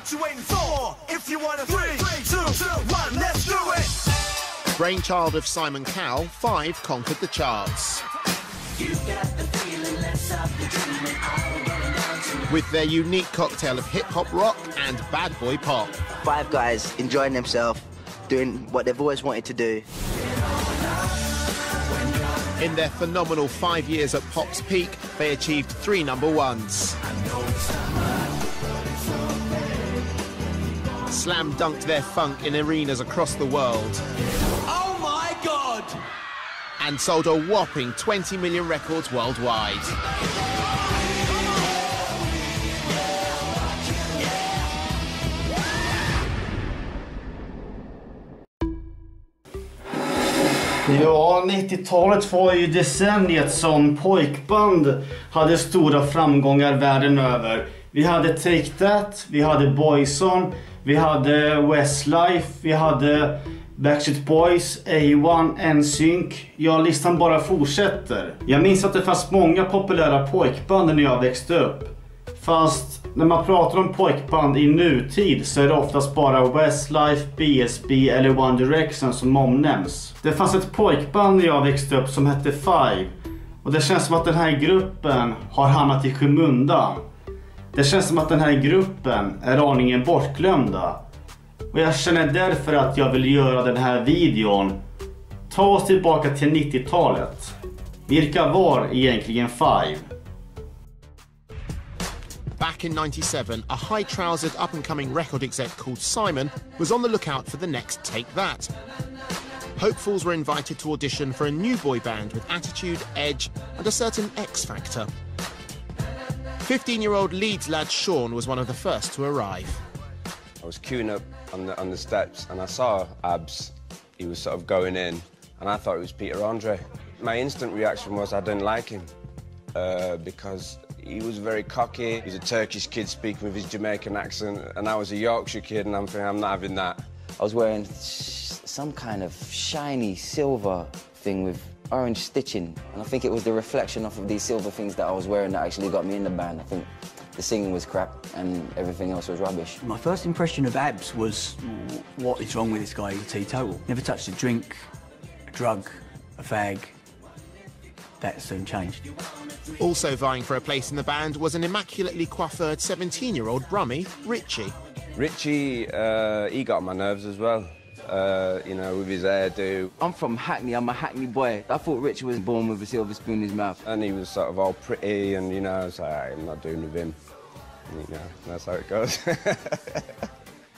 What you waiting for? If you want a 3, 2, 1, let's do it! Brainchild of Simon Cowell, 5 conquered the charts. With their unique cocktail of hip-hop rock and bad boy pop. 5 guys enjoying themselves, doing what they've always wanted to do. In their phenomenal 5 years at pop's peak, they achieved 3 number 1s. Slam dunked their funk in arenas across the world. Oh my God! And sold a whopping 20 million records worldwide. Ja, 90-talet var ju decenniet som pojkband hade stora framgångar världen över. Vi hade Take That, vi hade Boyzone, vi hade Westlife, vi hade Backstreet Boys, A1, NSYNC. Ja, listan bara fortsätter. Jag minns att det fanns många populära pojkband när jag växte upp. Fast när man pratar om pojkband i nutid så är det oftast bara Westlife, BSB eller One Direction som omnämns. Det fanns ett pojkband när jag växte upp som hette Five. Och det känns som att den här gruppen har hamnat i skymundan. Det känns som att den här gruppen är aningen bortglömda. Och jag känner därför att jag vill göra den här videon. Ta oss tillbaka till 90-talet. Vilka var egentligen Five? Back in '97, a high-trousered up-and-coming record exec called Simon was on the lookout for the next Take That. Hopefuls were invited to audition for a new boy band with attitude, edge, and a certain X-factor. 15-year-old Leeds lad Sean was one of the first to arrive. I was queuing up on the steps and I saw Abs. He was sort of going in and I thought it was Peter Andre. My instant reaction was I didn't like him because he was very cocky. He was a Turkish kid speaking with his Jamaican accent and I was a Yorkshire kid and I'm thinking I'm not having that. I was wearing some kind of shiny silver thing with orange stitching and I think it was the reflection off of these silver things that I was wearing that actually got me in the band. I think the singing was crap and everything else was rubbish. My first impression of Abs was, what is wrong with this guy? He's a teetotal. Never touched a drink, a drug, a fag. That soon changed. Also vying for a place in the band was an immaculately coiffured 17-year-old Brummie, Richie. Richie, he got on my nerves as well. You know, with his hairdo. I'm from Hackney, I'm a Hackney boy. I thought Richie was born with a silver spoon in his mouth. And he was sort of all pretty and, you know, I was like, I'm not doing with him. You know, that's how it goes.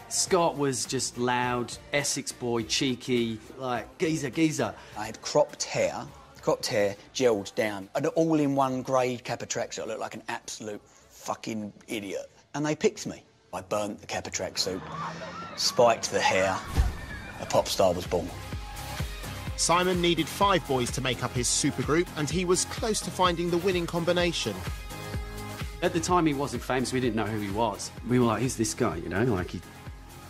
Scott was just loud, Essex boy, cheeky, like geezer. I had cropped hair, gelled down, an all-in-one grey Kappa tracksuit. I looked like an absolute fucking idiot. And they picked me. I burnt the Kappa tracksuit, spiked the hair. A pop star was born. Simon needed 5 boys to make up his supergroup, and he was close to finding the winning combination. At the time he wasn't famous, we didn't know who he was. We were like, who's this guy, you know, like he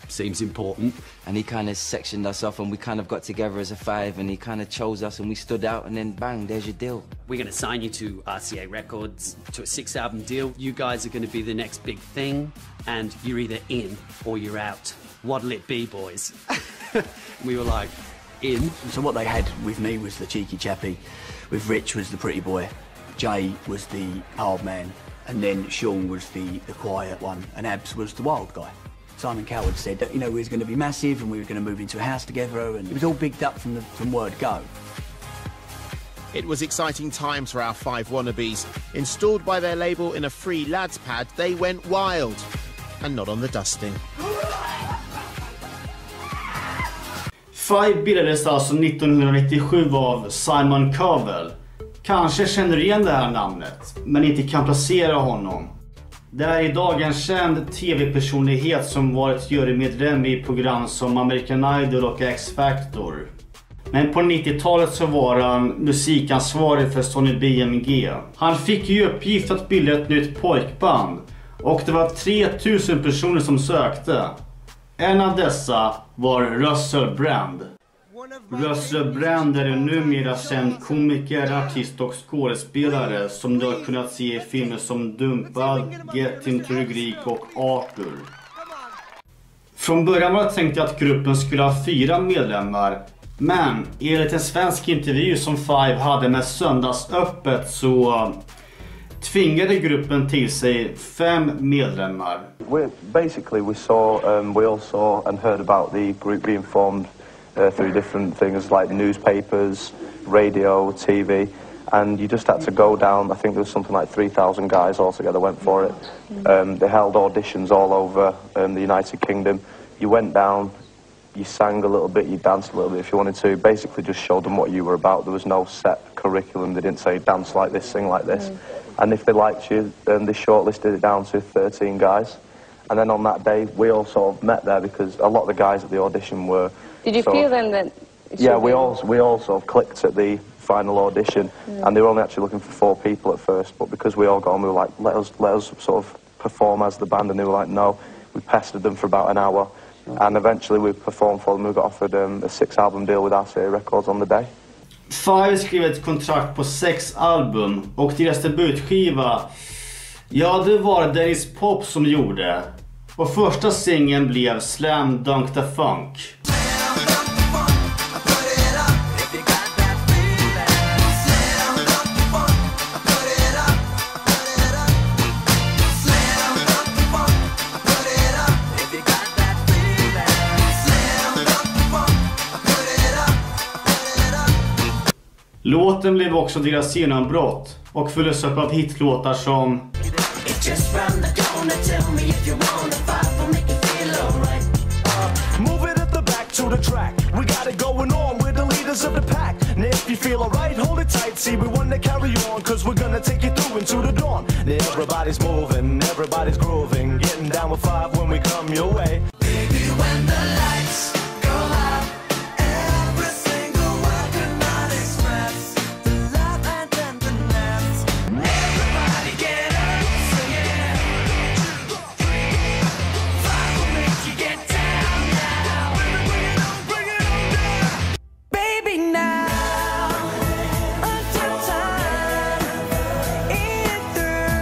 seems important. And he kind of sectioned us off and we kind of got together as a 5 and he kind of chose us and we stood out and then bang, there's your deal. We're going to sign you to RCA Records, to a 6-album deal. You guys are going to be the next big thing and you're either in or you're out. What'll it be, boys? We were like, in. So what they had with me was the cheeky chappy, with Rich was the pretty boy, Jay was the hard man, and then Sean was the quiet one, and Abs was the wild guy. Simon Cowell said that, you know, we was going to be massive and we were going to move into a house together, and it was all bigged up from word go. It was exciting times for our 5 wannabes. Installed by their label in a free lads pad, they went wild. And not on the dusting. Five bildades alltså 1997 av Simon Cowell. Kanske känner du igen det här namnet, men inte kan placera honom. Det är idag en känd tv-personlighet som varit jurymedlem i program som American Idol och X-Factor. Men på 90-talet så var han musikansvarig för Sony BMG. Han fick ju uppgift att bilda ett nytt pojkband. Och det var 3000 personer som sökte. En av dessa var Russell Brand. Russell Brand är en numera känd komiker, artist och skådespelare som du har kunnat se i filmer som Dumpad, Get Into the Greek och Arthur. Från början var det tänkt att gruppen skulle ha 4 medlemmar. Men enligt en svensk intervju som Five hade med Söndagsöppet så tvingade gruppen till sig 5 medlemmar. Basically we all saw and heard about the group being formed through different things like newspapers, radio, TV, and you just had to go down. I think there was something like 3,000 guys altogether went for it. They held auditions all over the United Kingdom. You went down, you sang a little bit, you danced a little bit if you wanted to. Basically just showed them what you were about. There was no set curriculum. They didn't say dance like this, sing like this. And if they liked you, they shortlisted it down to 13 guys. And then on that day, we all sort of met there because a lot of the guys at the audition were... Did you feel then that... Yeah, we all sort of clicked at the final audition. And they were only actually looking for 4 people at first. But because we all got on, we were like, let us sort of perform as the band. And they were like, no. We pestered them for about an hour. And eventually we performed for them. We got offered a 6-album deal with RCA Records on the day. Five skrev ett kontrakt på 6 album och deras debutskiva, ja, det var Dennis Pop som gjorde. Och första singeln blev Slam Dunk the Funk. Låten blev också deras genombrott och följdes upp av hitlåtar som Move it at the back to the track. We got it going on. We're the leaders of the pack. And if you feel alright, hold it tight. See, we want to carry on, cause we're gonna take you through into the dawn. Everybody's moving, everybody's grooving. Getting down with Five when we come your way. Baby, when the lights go out, every single word cannot express the love and tenderness. Everybody get up, sing it. 1, 2, 3. Five will make you get down now. Bring it on down. Baby, now until time is through,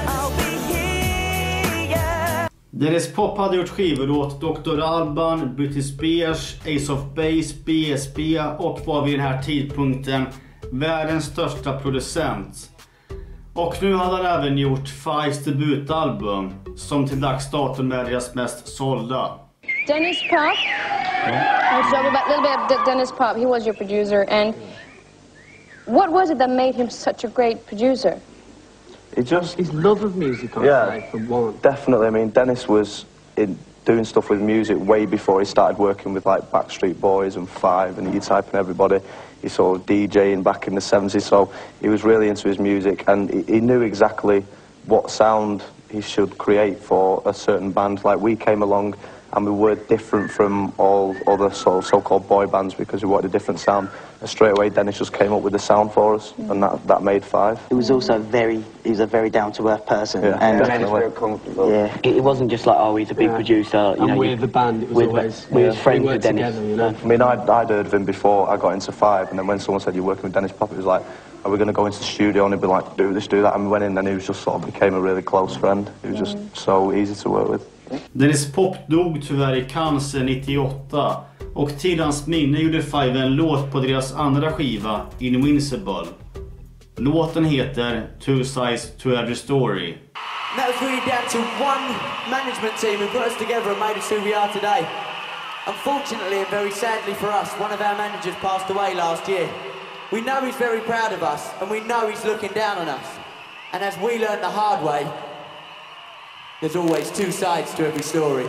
I'll be here. Dennis Pop hade gjort skivor åt Dr. Alban, Britney Spears, Ace of Base, BSB och var vid den här tidpunkten världens största producent. Och nu hade han även gjort Fives debutalbum som till dags datum är deras mest sålda. Dennis Pop. Let's talk about a little bit of Dennis Pop. He was your producer, and what was it that made him such a great producer? His love of music, I'd say, for one. Definitely. I mean, Dennis was doing stuff with music way before he started working with like Backstreet Boys and Five and E-Type and everybody. He saw DJing back in the 70s, so he was really into his music, and he knew exactly what sound he should create for a certain band. Like, we came along and we were different from all other so-called boy bands because we wanted a different sound. And straight away, Dennis just came up with the sound for us, and that made Five. He was also he was a very down-to-earth person. Yeah, and definitely. Very comfortable. Yeah, it wasn't just like, oh, he's a big producer. You And know, with the band, it was always... we was friends we with worked Dennis. together, you know. I mean, I'd heard of him before I got into Five, and then when someone said you're working with Dennis Pop, it was like, are we going to go into the studio? And he'd be like, do this, do that. And we went in, and he was just sort of became a really close friend. He was just so easy to work with. Dennis Pop dog tyvärr i cancer 98 och till hans minne gjorde Five en låt på deras andra skiva, Invincible. Låten heter Two Sides to Every Story. That was really down to one management team who put us together and made us who we are today. Unfortunately and very sadly for us, one of our managers passed away last year. We know he's very proud of us, and we know he's looking down on us. And as we learned the hard way, there's always two sides to every story.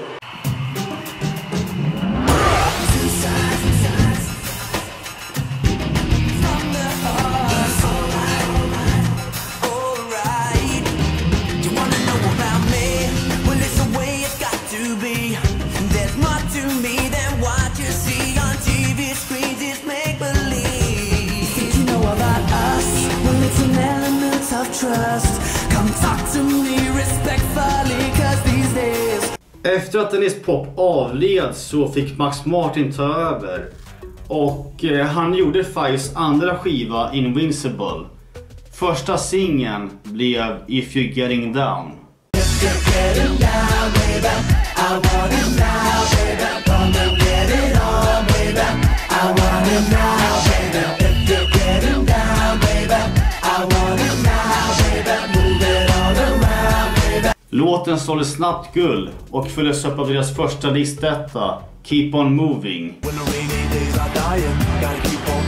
Efter att Dennis Pop avled så fick Max Martin ta över. Och han gjorde Fives andra skiva, Invincible. Första singeln blev If You're Getting Down. you're getting down, baby, I want it now, baby. Come and get it on, baby, I want it now, baby. If you're getting down, baby, I want it now, baby. Move it all around, baby. Låten sålde snabbt guld och följdes upp av deras första listetta, Keep on Moving. When the rainy days are dying, gotta keep on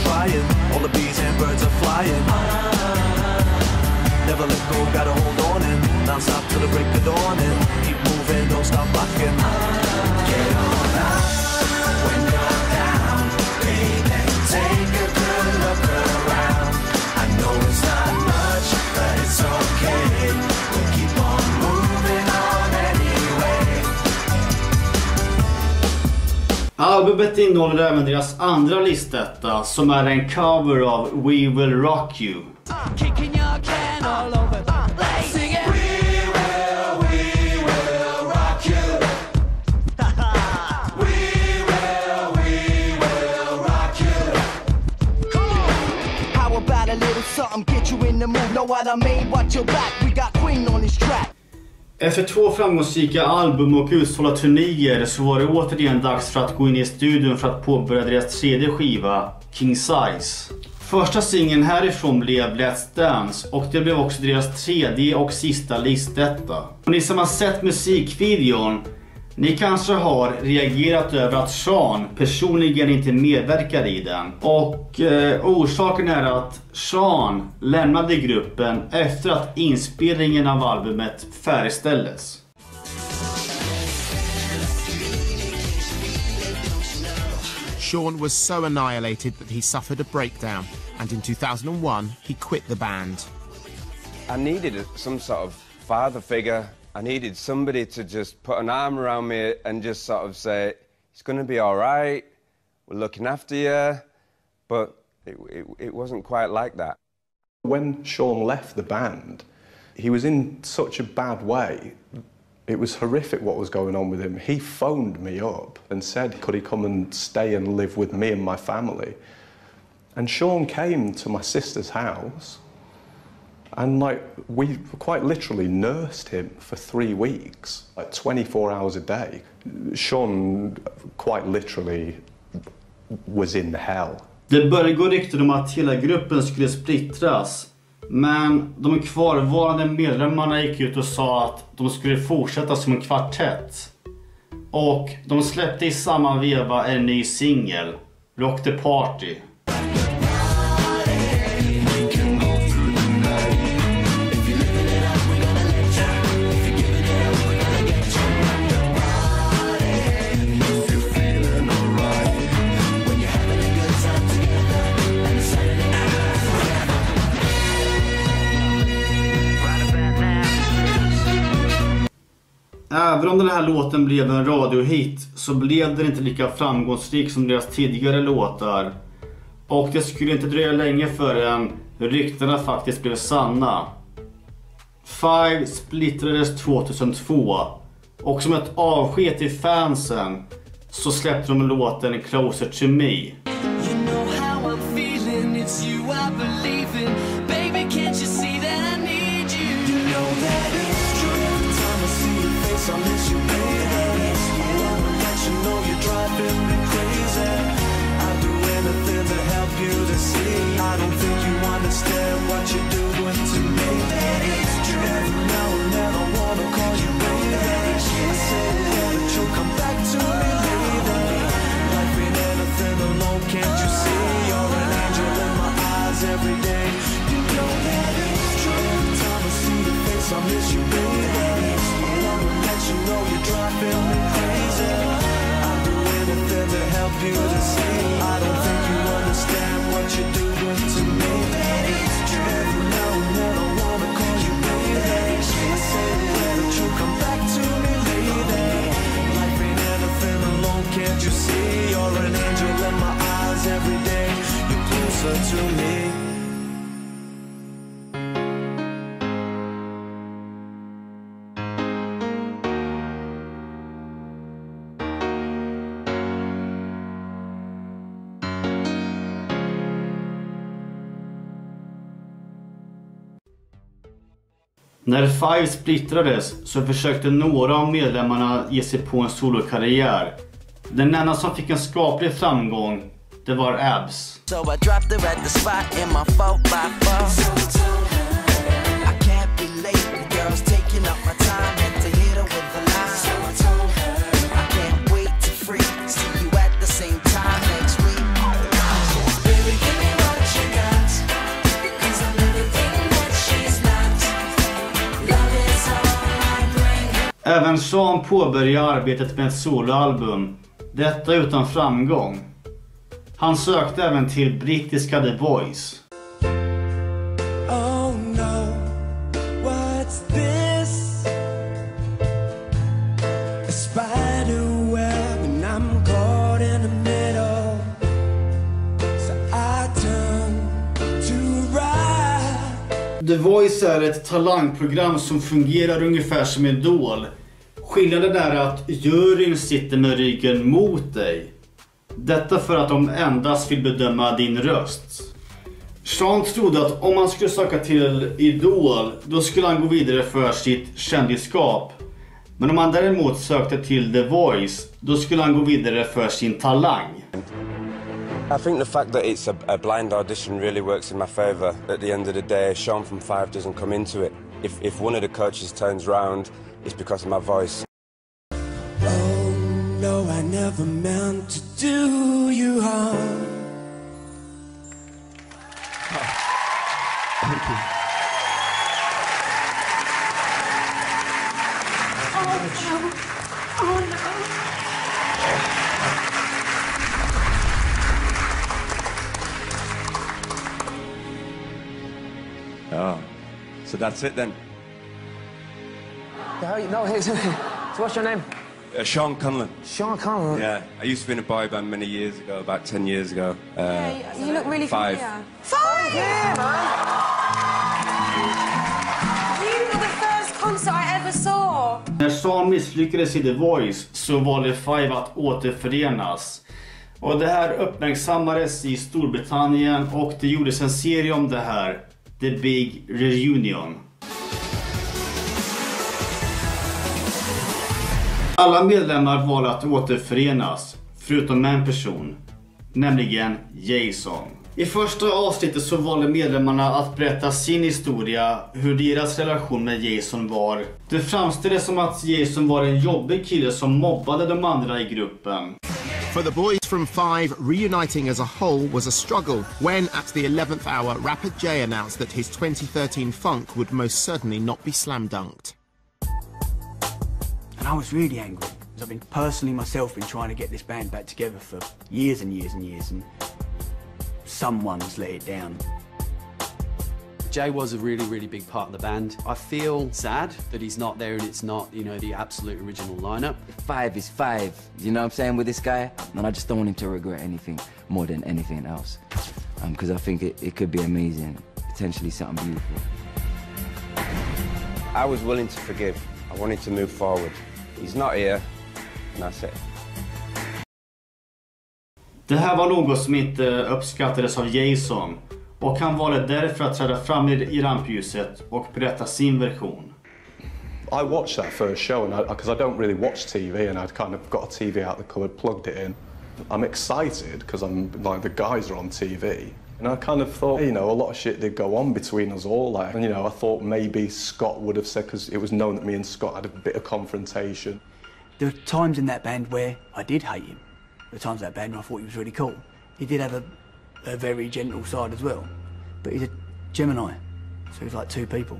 trying. All the bees and birds are flying. Never let go, gotta hold on and not stop till the break of dawn and keep moving, don't stop rocking. Get on up when you're down, baby. Take a good look around. I know it's not much, but it's okay. We'll keep on moving on anyway. Albumet innehåller även deras andra listetta som är en cover av We Will Rock You. Kicking your can all over the place. Sing it. We will rock you. we will rock you. Come on. How about a little something, get you in the mood, know what I mean, watch your back, we got Queen on this track. Efter 2 framgångsrika album och utsålda turnéer så var det återigen dags för att gå in i studion för att påbörja deras 3:e skiva, King Size. Första singeln härifrån blev Let's Dance och det blev också deras 3:e och sista listetta. Och ni som har sett musikvideon, ni kanske har reagerat över att Sean personligen inte medverkar i den. Och orsaken är att Sean lämnade gruppen efter att inspelningen av albumet färdigställdes. Sean was so annihilated that he suffered a breakdown, and in 2001 he quit the band. I needed some sort of father figure. I needed somebody to just put an arm around me and just sort of say, it's going to be all right, we're looking after you, but it wasn't quite like that. When Sean left the band, he was in such a bad way. It was horrific what was going on with him. He phoned me up and said, could he come and stay and live with me and my family? And Sean came to my sister's house and we quite literally nursed him for 3 weeks, 24 hours a day. Sean quite literally was in hell. Det började gå rykten om att hela gruppen skulle splittras. Men de kvarvarande medlemmarna gick ut och sa att de skulle fortsätta som en kvartett. Och de släppte i samma veva en ny singel, Rock the Party. Även om den här låten blev en radiohit så blev den inte lika framgångsrik som deras tidigare låtar. Och det skulle inte dröja länge förrän ryktena faktiskt blev sanna. Five splittrades 2002 och som ett avsked till fansen så släppte de låten Closer to Me. I miss you, baby. I will let you know you're driving me crazy. I'd do anything to help you to see. I don't think you understand what you're doing to me. It's true. Now and then I wanna call you baby. I say that you'll come back to me later. Life ain't anything alone, can't you see? You're an angel in my eyes every day. You know that it's true. Every time I see your face, I miss you, baby. You know you're driving me crazy. I'll do anything to help you to see. I don't think you understand what you're doing to me. It's true. Every now and then I wanna call you baby. I say that you'll come back to me later. Life ain't anything alone, can't you see? You're an angel in my eyes every day. You're closer to me. När Five splittrades så försökte några av medlemmarna ge sig på en solokarriär. Den enda som fick en skaplig framgång, det var Abs. Även Sean påbörjade arbetet med ett soloalbum, detta utan framgång. Han sökte även till brittiska The Voice. Oh no, what's this? A spider web and I'm caught in the middle. So I turn to ride. The Voice är ett talangprogram som fungerar ungefär som Idol. Skillnaden är att juryn sitter med ryggen mot dig. Detta för att de endast vill bedöma din röst. Sean trodde att om han skulle söka till Idol, då skulle han gå vidare för sitt kändisskap. Men om han däremot sökte till The Voice, då skulle han gå vidare för sin talang. I think the fact that it's a blind audition really works in my favour. At the end of the day, Sean from Five doesn't come into it. If one of the coaches turns round, it's because of my voice. Oh no, I never meant to do you harm. Thank you. Oh no. Oh no. Oh, so that's it then? No, so what's your name? Sean Conlon. Sean Conlon? Yeah, I used to be in a boy band many years ago, about 10 years ago. You look really Five. familiar. Five! Yeah, man! You were the first concert I ever saw. När Sean misslyckades i The Voice så valde Five att återförenas. Och det här uppmärksammades i Storbritannien och det gjordes en serie om det här, The Big Reunion. Alla medlemmar valde att återförenas, förutom en person, nämligen Jason. I första avsnittet så valde medlemmarna att berätta sin historia, hur deras relation med Jason var. Det framställdes som att Jason var en jobbig kille som mobbade de andra i gruppen. For the boys from Five, reuniting as a whole was a struggle when, at the 11th hour, Rapper J announced that his 2013 funk would most certainly not be slam-dunked. And I was really angry, because I've been personally myself been trying to get this band back together for years and years and years, and someone's let it down. Jay was a really, really big part of the band. I feel sad that he's not there and it's not, you know, the absolute original lineup. Five is Five, you know what I'm saying, with this guy? And I just don't want him to regret anything more than anything else. Because I think it could be amazing, potentially something beautiful. I was willing to forgive. I wanted to move forward. He's not here, and that's it. Det här var något som inte uppskattades av Jason. Och han valde därför att träda fram i rampljuset och berätta sin version. I watched that first show because I don't really watch TV, and I'd kind of got a TV out the cupboard, plugged it in. I'm excited because I'm like the guys are on TV, and I kind of thought, you know, a lot of shit did go on between us all. Like, and, you know, I thought maybe Scott would have said, because it was known that me and Scott had a bit of confrontation. There were times in that band where I did hate him. There were times in that band where I thought he was really cool. He did have a very gentle side as well. But he's a Gemini, so he's like two people.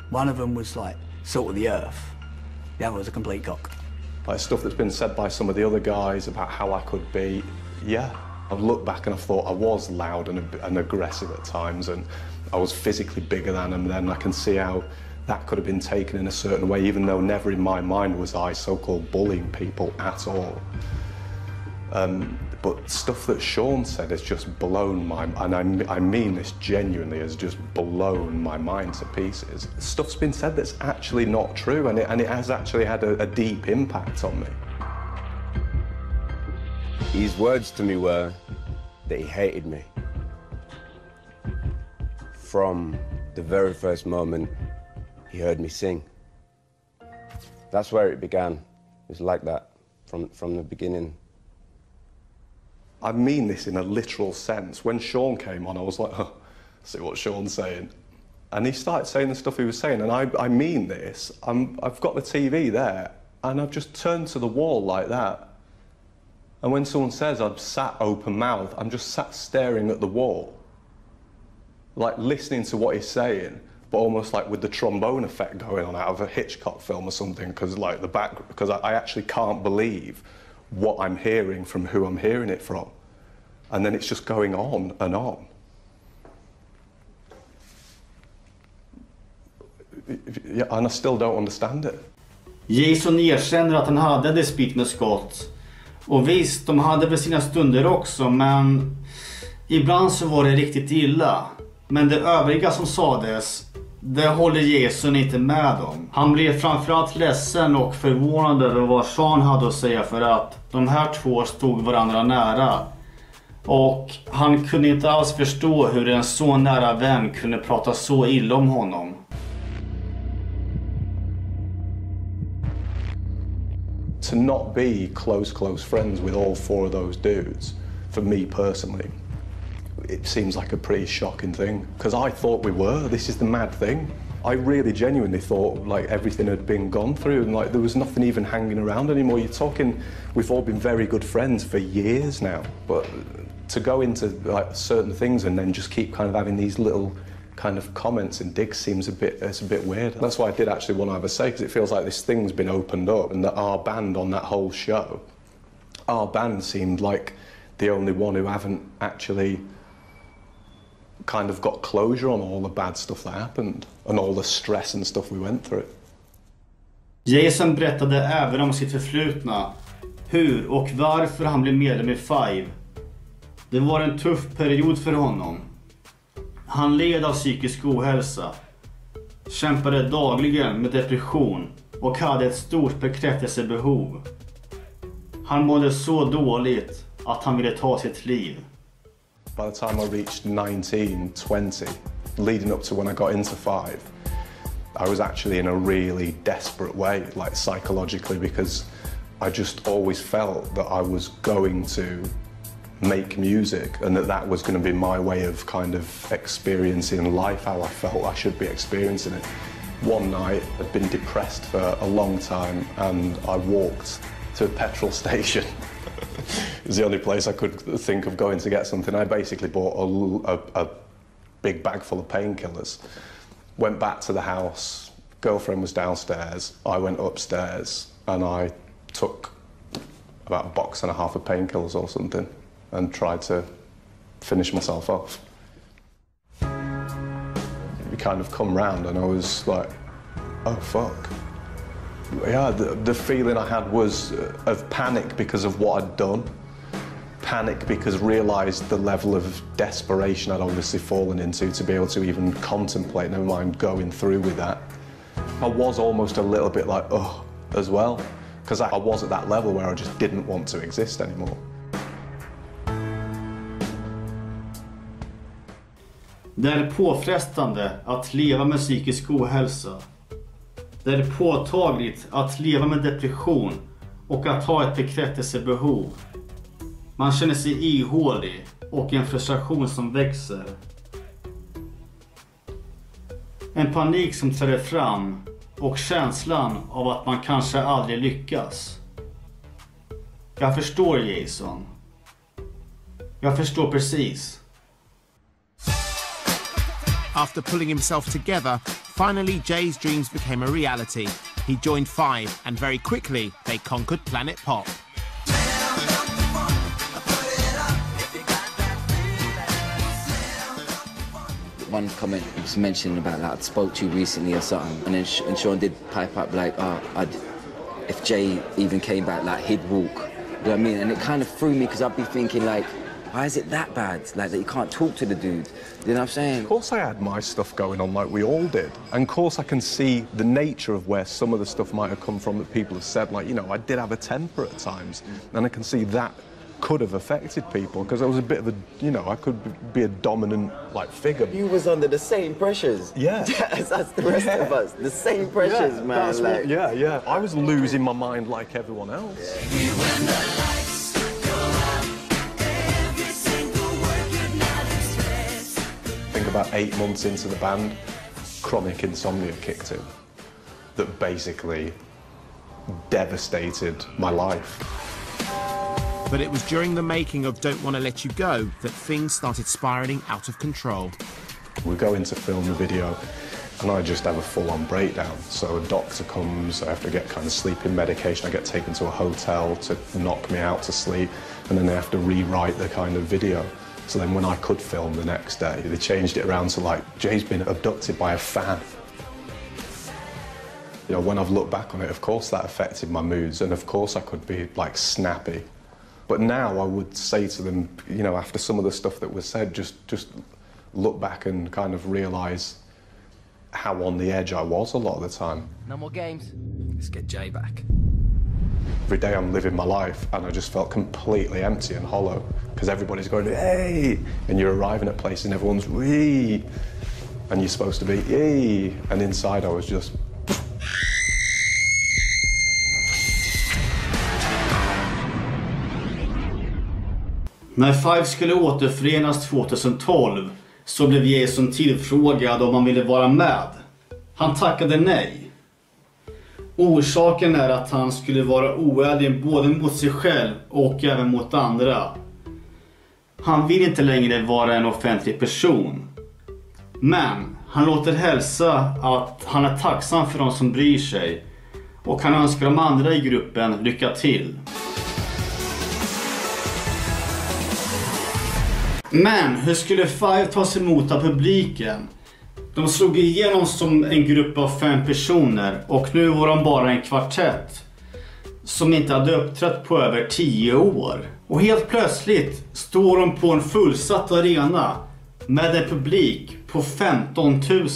One of them was like salt of the earth, the other was a complete cock. Like stuff that's been said by some of the other guys about how I could be, yeah. I've looked back and I thought I was loud and aggressive at times, and I was physically bigger than them. Then I can see how that could have been taken in a certain way, even though never in my mind was I so-called bullying people at all. But stuff that Sean said has just blown my, and I mean this genuinely, has just blown my mind to pieces. Stuff's been said that's actually not true, and it has actually had a deep impact on me. His words to me were that he hated me. From the very first moment he heard me sing. That's where it began. It was like that from the beginning. I mean this in a literal sense. When Sean came on, I was like, oh, see what Sean's saying. And he started saying the stuff he was saying, and I mean this. I've got the TV there, and I've just turned to the wall like that. And when someone says I've sat open mouth, I'm just sat staring at the wall, like listening to what he's saying, but almost like with the trombone effect going on out of a Hitchcock film or something, because like because I actually can't believe what I'm hearing from who I'm hearing it from. And then it's just going on and on. Yeah, and I still don't understand it. Jason erkänner att han hade dispyt med Scott. Och visst, de hade väl sina stunder också, men ibland så var det riktigt illa. Men det övriga som sades, det håller Jason inte med om. Han blev framförallt ledsen och förvånad över vad Sean hade att säga, för att de här två stod varandra nära. Och han kunde inte alls förstå hur en så nära vän kunde prata så illa om honom. To not be close friends with all four of those dudes, for me personally, it seems like a pretty shocking thing. Because I thought we were. This is the mad thing. I really genuinely thought like everything had been gone through and like there was nothing even hanging around anymore. You're talking, we've all been very good friends for years now. But to go into like certain things and then just keep kind of having these little kind of comments and digs seems it's a bit weird. That's why I did actually want to have a say, because it feels like this thing's been opened up and that our band on that whole show, our band seemed like the only one who haven't actually kind of got closure on all the bad stuff that happened and all the stress and stuff we went through. Jason berättade även om sitt förflutna, hur och varför han blev medlem i Five. Det var en tuff period för honom. Han led av psykisk ohälsa, kämpade dagligen med depression och hade ett stort bekräftelsebehov. Han mådde så dåligt att han ville ta sitt liv. By the time I reached 19, 20, leading up to when I got into Five, I was actually in a really desperate way, like psychologically, because I just always felt that I was going to make music and that was going to be my way of kind of experiencing life how I felt I should be experiencing it. One night I'd been depressed for a long time and I walked to a petrol station. It was the only place I could think of going to get something. I basically bought a big bag full of painkillers. Went back to the house, girlfriend was downstairs, I went upstairs and I took about a box and a half of painkillers or something and tried to finish myself off. We kind of come round and I was like, oh fuck. Yeah, the feeling I had was of panic because of what I'd done. Panic because realised the level of desperation I'd obviously fallen into to be able to even contemplate, never mind going through with that. I was almost a little bit like, oh, as well, because I was at that level where I just didn't want to exist anymore. Det är påfrestande att leva med psykisk ohälsa. Det är påtagligt att leva med depression och att ha ett bekräftelsebehov. Man känner sig ihålig och en frustration som växer. En panik som träder fram och känslan av att man kanske aldrig lyckas. Jag förstår Jason. Jag förstår precis. After pulling himself together, finally Jay's dreams became a reality. He joined Five and very quickly they conquered Planet Pop. One comment was mentioning about like I spoke to you recently or something, and then and Sean did pipe up like, if Jay even came back, like he'd walk. You know what I mean? And it kind of threw me because I'd be thinking like, why is it that bad? Like that you can't talk to the dude. You know what I'm saying? Of course I had my stuff going on like we all did. And of course I can see the nature of where some of the stuff might have come from that people have said. Like, you know, I did have a temper at times. And I can see that could have affected people because I was a bit of a, you know, I could be a dominant like figure. You was under the same pressures. Yeah. As the rest of us. The same pressures, yeah, man. Like... Yeah. I was losing my mind like everyone else. I think about 8 months into the band, chronic insomnia kicked in. That basically devastated my life. But it was during the making of Don't Want to Let You Go that things started spiralling out of control. We go in to film the video and I just have a full-on breakdown. So a doctor comes, I have to get kind of sleeping medication, I get taken to a hotel to knock me out to sleep, and then they have to rewrite the kind of video. So then when I could film the next day, they changed it around to like, Jay's been abducted by a fan. You know, when I've looked back on it, of course that affected my moods, and of course I could be like snappy. But now I would say to them, you know, after some of the stuff that was said, just look back and kind of realise how on the edge I was a lot of the time. No more games. Let's get Jay back. Every day I'm living my life and I just felt completely empty and hollow because everybody's going, hey, and you're arriving at places and everyone's wee, and you're supposed to be yay, and inside I was just... När Five skulle återförenas 2012 så blev Jason tillfrågad om han ville vara med. Han tackade nej. Orsaken är att han skulle vara oärlig både mot sig själv och även mot andra. Han vill inte längre vara en offentlig person. Men han låter hälsa att han är tacksam för de som bryr sig. Och han önskar de andra i gruppen lycka till. Men hur skulle Five tas emot av publiken? De slog igenom som en grupp av 5 personer och nu var de bara en kvartett som inte hade uppträtt på över 10 år. Och helt plötsligt står de på en fullsatt arena med en publik på 15 000.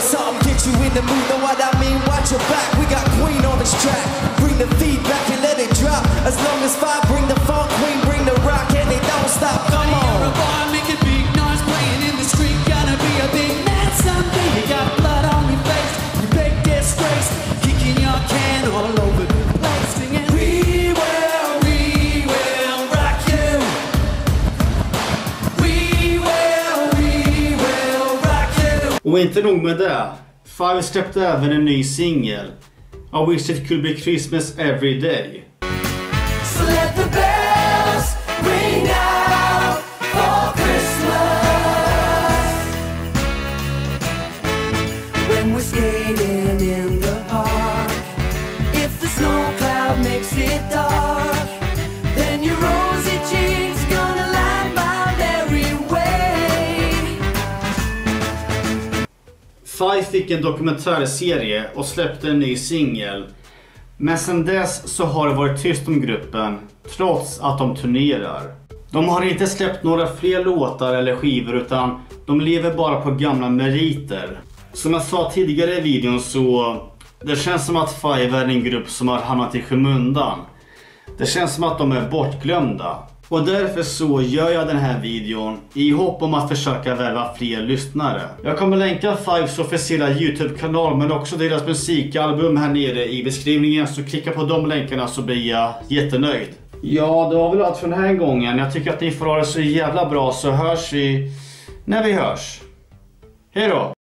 Something get you in the mood, know what I mean? Watch your back, we got Queen on this track. Bring the feedback and let it drop. As long as Five bring the funk, Queen bring the rock, and they don't stop. Come on. You're a boy, make a big noise, playing in the street. Gotta be a big man someday. You got blood on your face, you big disgrace. Kicking your can all over the place, singing we will rock you. We will rock you. Och inte nog med det. Five släppte även en ny singel. I wish it could be Christmas every day. So let the bells ring out for Christmas. When we're skating in the park, if the snow cloud makes it dark, then your rosy cheeks gonna light my merry way. Five fick en dokumentärserie och släppte en ny singel. Men sen dess så har det varit tyst om gruppen, trots att de turnerar. De har inte släppt några fler låtar eller skivor, utan de lever bara på gamla meriter. Som jag sa tidigare i videon så det känns som att Five är en grupp som har hamnat i skymundan. Det känns som att de är bortglömda. Och därför så gör jag den här videon i hopp om att försöka värva fler lyssnare. Jag kommer länka Fives officiella YouTube-kanal men också deras musikalbum här nere i beskrivningen. Så klicka på de länkarna så blir jag jättenöjd. Ja, det var väl allt för den här gången. Jag tycker att ni får ha det så jävla bra, så hörs vi när vi hörs. Hej då!